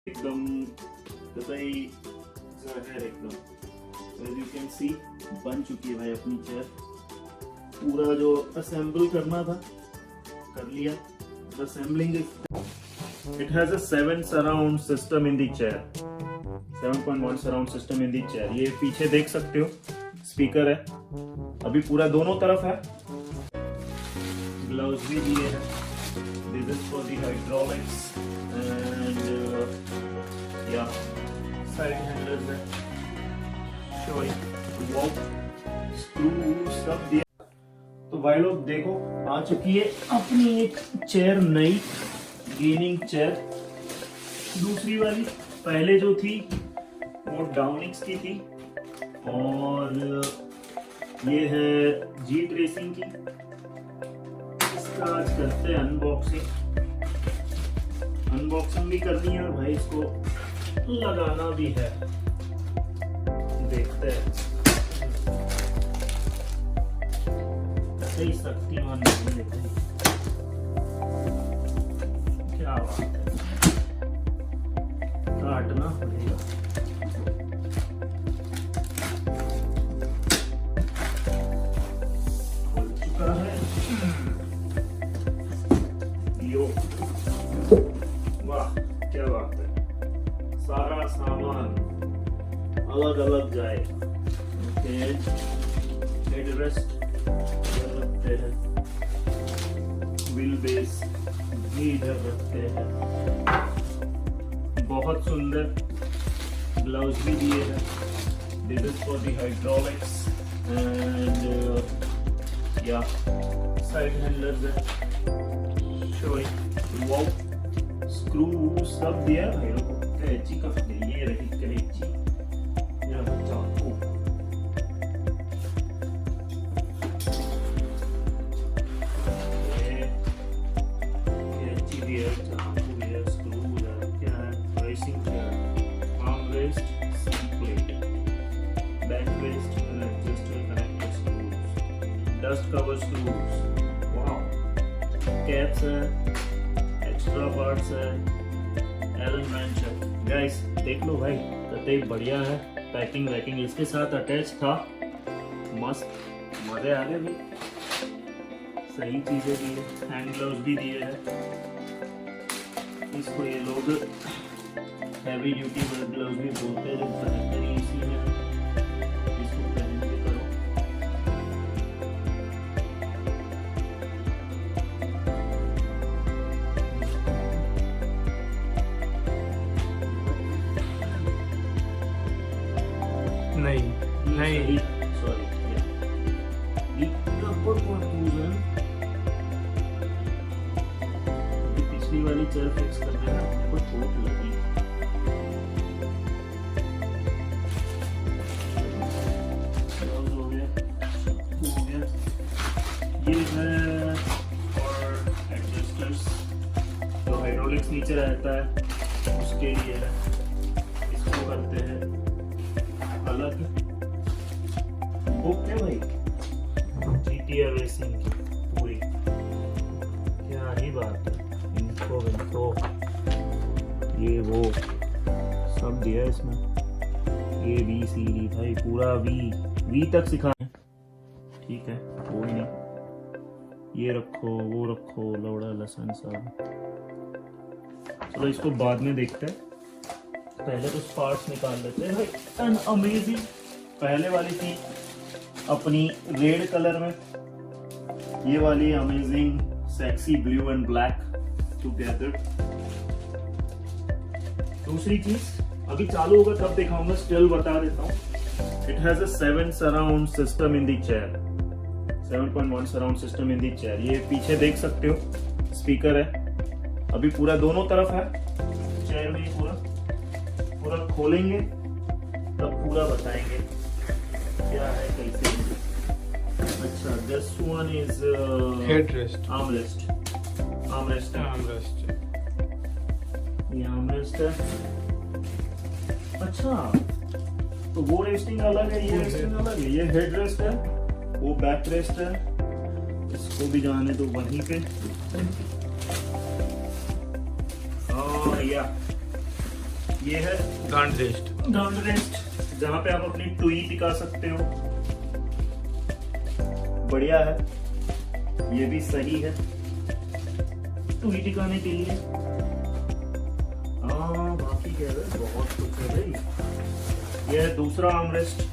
एकदम कतई ज़ाहिर एकदम। As you can see बन चुकी है भाई अपनी चेयर। पूरा जो असेंबल करना था कर लिया। The assembling it has a 7 surround system in the chair, 7.1 surround system in the chair। ये पीछे देख सकते हो स्पीकर है, अभी पूरा दोनों तरफ है। ग्लव्स भी दिए हैं। This is for the hydraulics and yeah, side handles है। Showing wow, screw सब दिया। तो भाई लोग देखो आ चुकी है अपनी एक चेयर, नई गेमिंग चेयर। दूसरी वाली पहले जो थी वो डाउनिक्स की थी और ये है Gtracing की। इसका आज करते हैं अनबॉक्सिंग भी करनी है और भाई इसको लगाना भी है। देखते हैं सही शक्तिमान नहीं लेते क्या बात है, काटना पड़ेगा। खुल चुका है यो, वाह क्या बात है। सारा सामान अलग अलग जाएगा। ओके, हेडरेस्ट रखते हैं, व्हील बेस भी इधर रखते हैं। बहुत सुंदर ग्लव्स भी दिए हैं। This is for the hydraulics and या साइड हैंडलर्स है। शोइंग वाओ, स्क्रू सब दिया है भाई लोगों को। कैंची का ये रही कैंची, ये चाकू, dust cover screws, wow, caps है, एक्स्ट्रा पार्ट्स है, एलन रेंच है। गाइस देख लो भाई, कतई बढ़िया है। पैकिंग वैकिंग इसके साथ अटैच था, मस्त, मजे आ गए भाई। सही चीजें दी है, हैंड ग्लव्स भी दिए हैं। इसको ये लोग हैवी ड्यूटी ग्लव्स भी बोलते हैं, जो पहनते हैं इसी में। इसको पहन के करो। नहीं सॉरी, पिछली वाली चेयर फिक्स करने में कुछ चोट लगी। हो गया। ये है और एडजस्टर्स, जो हाइड्रोलिक्स नीचे रहता है उसके लिए है। इसको करते हैं अलग। बुक है भाई GTR रेसिंग की पूरी, क्या ही बात है। इनको ये वो सब दिया है इसमें। A B C D भाई पूरा V तक सिखा है। ठीक है, कोई नहीं, ये रखो वो रखो, लौड़ा लसन सब। चलो इसको बाद में देखते हैं, पहले तो पार्ट्स निकाल लेते हैं भाई। एन अमेजिंग, पहले वाली थी अपनी रेड कलर में, ये वाली amazing sexy blue and black together. दूसरी चीज अभी चालू होगा तब दिखाऊंगा, स्टिल बता देता हूँ। It has a 7 surround system in the chair, 7.1 surround system in the chair. ये पीछे देख सकते हो स्पीकर है, अभी पूरा दोनों तरफ है चेयर में। पूरा खोलेंगे तब पूरा बताएंगे क्या है कैसे। अच्छा, this one is headrest, armrest ये आर्मरेस्ट है। अच्छा, तो वो रेस्टिंग अलग है, ये रेस्टिंग अलग है। ये हेडरेस्ट है, वो बैक रेस्ट है। इसको भी जाने दो वहीं पे। या ये है गांड रेस्ट, जहाँ पे आप अपनी टुई टिका सकते हो। बढ़िया है, ये भी सही है टुई टिकाने के लिए। बाकी क्या है, बहुत कुछ है भाई। ये है दूसरा आर्मरेस्ट,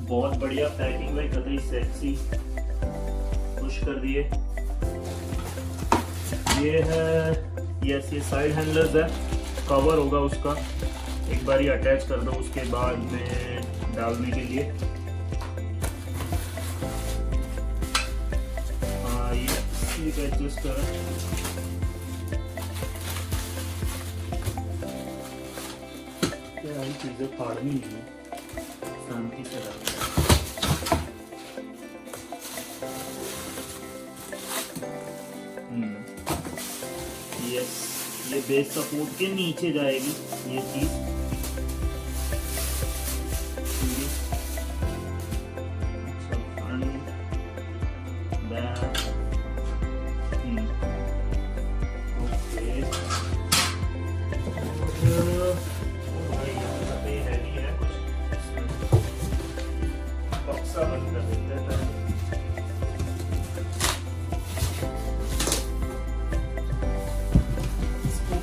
बहुत बढ़िया पैकिंग में, कतई सेक्सी, पुश कर दिए। ये है ये साइड हैंडलर्स है, कवर होगा उसका, एक बार ही अटैच कर दो उसके बाद में डालने के लिए। ये एडजस्ट करें, क्या ये चीजें फाड़नी नहीं है, शांति से डालना। यस, ये बेस सपोर्ट के नीचे जाएगी ये चीज।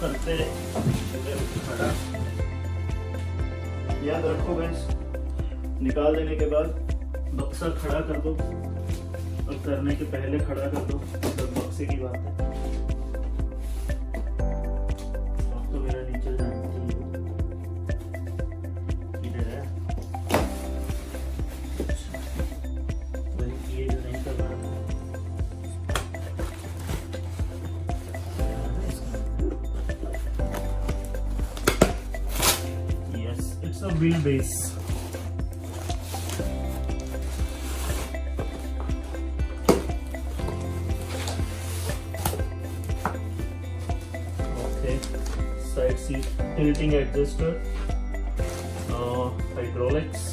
करते याद रखो गाइस, निकाल देने के बाद बक्सा खड़ा कर दो, और करने के पहले खड़ा कर दो, तब बक्से की बात है। अब तो मेरा नीचे जाना चाहिए, इधर है ये जो नहीं कर रहा है। It's a wheelbase. Okay, side seat tilting adjuster, hydraulics.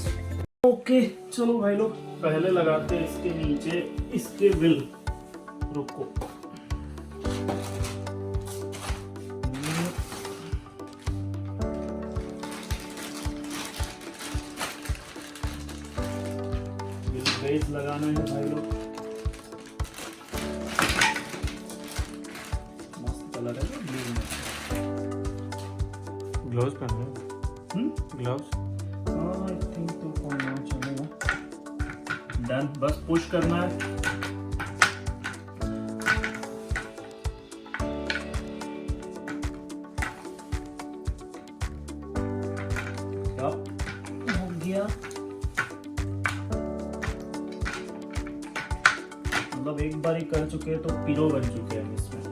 Okay, चलो भाई लोग, पहले लगाते हैं इसके नीचे इसके व्हील। रुको, बेस लगाना है भाई लोग। मस्त कलर है ब्लू में। ग्लव्स पहनना, ग्लव्स आई थिंक तो पहनना चलेगा। डन, बस पुश करना है। हो गया, मतलब एक बार ही कर चुके हैं तो पीरो बन चुके हैं इसमें,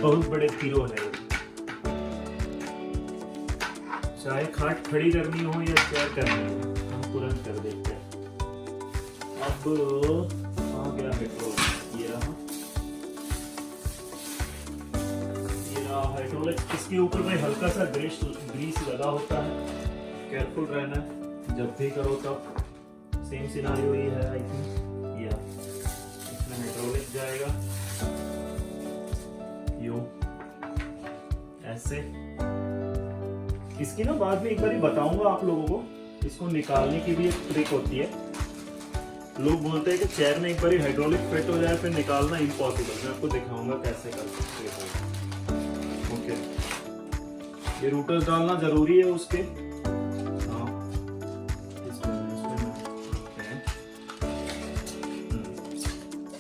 बहुत बड़े पीरो है। चाहे खाट खड़ी करनी हो या चेयर करनी हो, हम तुरंत कर देते हैं। अब आ गया हाइड्रोलिक्स, ये रहा हाइड्रोलिक्स। इसके ऊपर में हल्का सा ग्रीस लगा होता है, केयरफुल रहना है जब भी करो तब। सेम सिनारियो ही है आई थिंक। इसमें हाइड्रोलिक जाएगा यो ऐसे। इसकी ना बाद में एक बार बताऊंगा आप लोगों को, इसको निकालने की भी एक ट्रिक होती है। लोग बोलते हैं कि चेयर में एक बार हाइड्रोलिक फिट हो जाए फिर निकालना इम्पॉसिबल। मैं आपको दिखाऊंगा कैसे कर सकते हो। ओके, ये रूटर्स डालना जरूरी है उसके।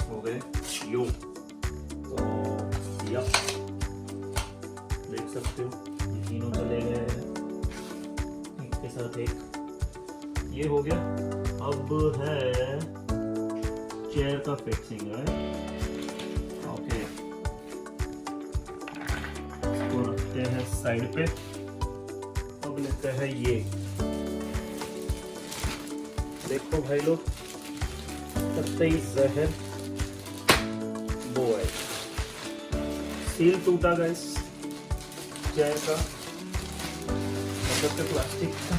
हो गए यो, तो यप देख सकते हो ये तीनों चले गए एक के साथ एक। ये हो गया। अब है चेयर का फिक्सिंग है। ओके, इसको रखते हैं साइड पे। अब लेते हैं ये, देखो भाई लोग, कतई जहर वो है। सील टूटा गाइस चेयर का, मतलब के प्लास्टिक का।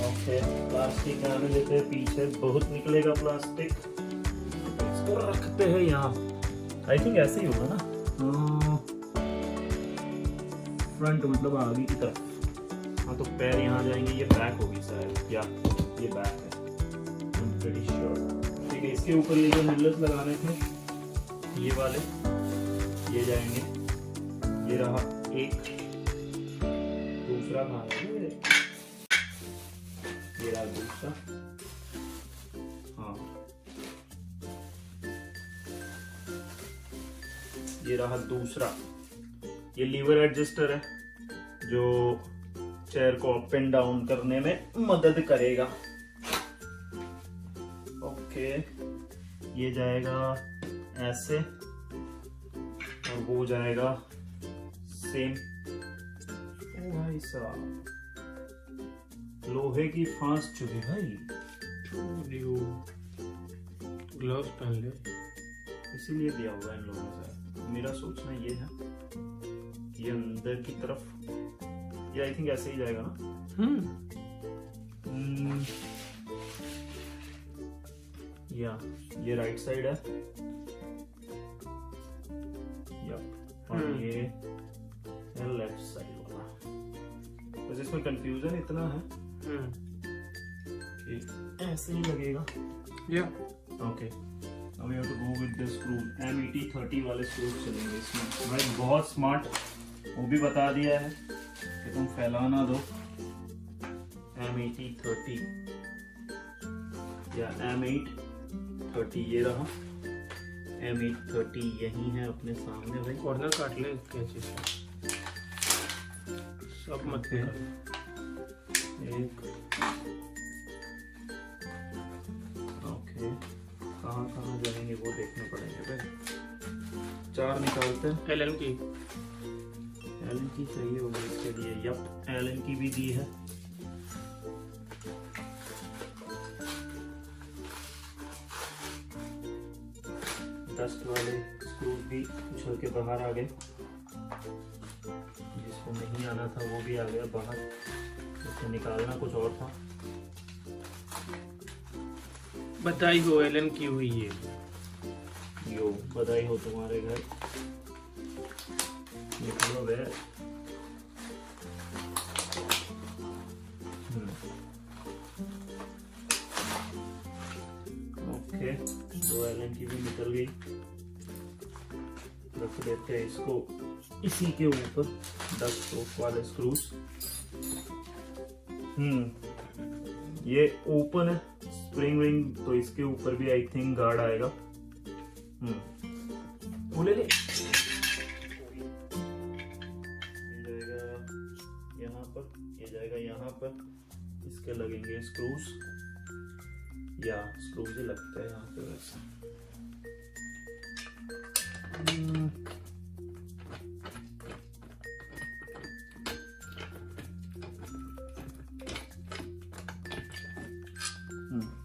ओके, प्लास्टिक आने देते हैं, पीछे बहुत निकलेगा प्लास्टिक। इसको रखते हैं यहाँ। आई थिंक ऐसे ही होगा ना। फ्रंट मतलब आगे की तरफ। हाँ तो पैर यहाँ जाएंगे, ये बैक होगी शायद, या ये बैक है, pretty sure। ठीक है, इसके ऊपर ये जो मिरर्स लगाने थे ये वाले, ये जाएंगे। ये रहा एक, दूसरा कहाँ है, ये रहा दूसरा। हाँ ये रहा दूसरा। ये लीवर एडजस्टर है जो चेयर को अप एंड डाउन करने में मदद करेगा। ओके, ये जाएगा ऐसे और वो जाएगा सेम। ओ भाई साहब, लोहे की फांस चुकी भाई। ग्लव्स पहन ले, इसीलिए दिया हुआ है इन लोगों से। मेरा सोचना ये है, ये अंदर की तरफ, ये आई थिंक ऐसे ही जाएगा ना। या ये राइट साइड है, और ये लेफ्ट साइड वाला। बस इसमें कंफ्यूजन इतना है कि ऐसे ही लगेगा। ओके, अब we have to go with the screw. M8030 वाले स्क्रू चलेंगे इसमें। भाई बहुत स्मार्ट, वो भी बता दिया है कि तुम फैलाना दो। M8030 या M830, ये रहा M830, यही है अपने सामने भाई। कॉर्नर काट ले कैंची से, सब मत एक। ओके, कहाँ कहाँ जाएंगे वो देखने पड़ेंगे भाई। 4 निकालते हैं। एलन की चाहिए होगी इसके लिए। यप, एलन की भी दी है। डस्ट वाले स्क्रू भी उछल के बाहर आ गए, जिसको नहीं आना था वो भी आ गया बाहर। इसको निकालना कुछ और था। बधाई हो एलन की हुई है। यो, बधाई हो तुम्हारे घर। निकलो बे। ओके, तो एलन की भी निकल गई। रख देते हैं इसको इसी के ऊपर, डस्ट प्रूफ वाले स्क्रूज। ये ओपन है स्प्रिंग रिंग, तो इसके ऊपर भी आई थिंक गार्ड आएगा। वो ले ले। ये जाएगा यहाँ पर, ये जाएगा यहाँ पर। इसके लगेंगे स्क्रूज, या स्क्रूज ही लगता है यहाँ पे वैसे।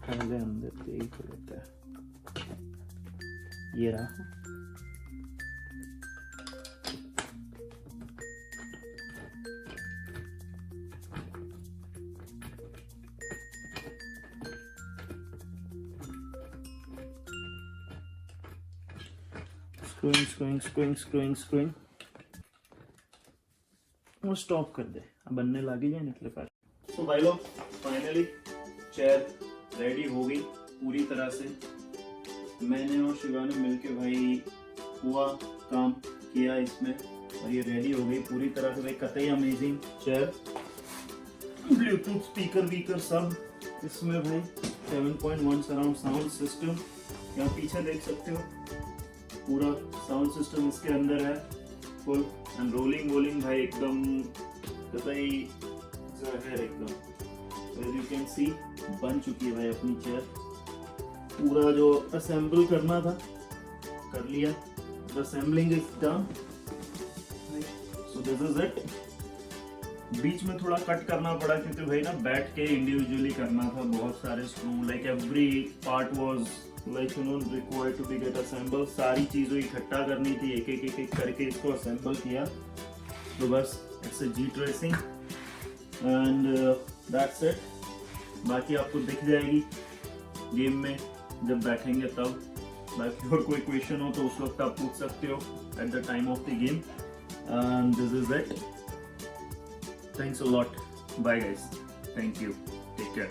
पहले अंदर देख लेते हैं। ये रहा। स्क्रूइंग और स्टॉप कर दे। अब बनने लगी जाए निकले पास। तो भाई लोग, फाइनली चेयर रेडी हो गई पूरी तरह से। मैंने और शिवा ने मिलके भाई पूरा काम किया इसमें, और ये रेडी हो गई पूरी तरह से भाई। कतई amazing chair. Bluetooth speaker weaker सब इसमें भाई। 7.1 सराउंड साउंड सिस्टम, यहाँ पीछे देख सकते हो। पूरा साउंड सिस्टम इसके अंदर है फुल। एंड रोलिंग भाई एकदम कतई जहर एकदम। As you can see, बन चुकी है भाई अपनी चेयर। पूरा जो असेंबल करना था कर लिया। The assembling is done. So this is it. बीच में थोड़ा कट करना पड़ा क्योंकि भाई ना बैठ के इंडिविजुअली करना था बहुत सारे screw. Like every part was like you know required to be get assemble. सारी चीज़ों इकट्ठा करनी थी, एक एक करके इसको असेंबल किया। तो बस it's a Gtracing and that's it. बाकी आपको दिख जाएगी गेम में जब बैठेंगे तब। बाकी और कोई क्वेश्चन हो तो उस वक्त आप पूछ सकते हो at the time of the game. And this is it. Thanks a lot. Bye guys. Thank you. Take care.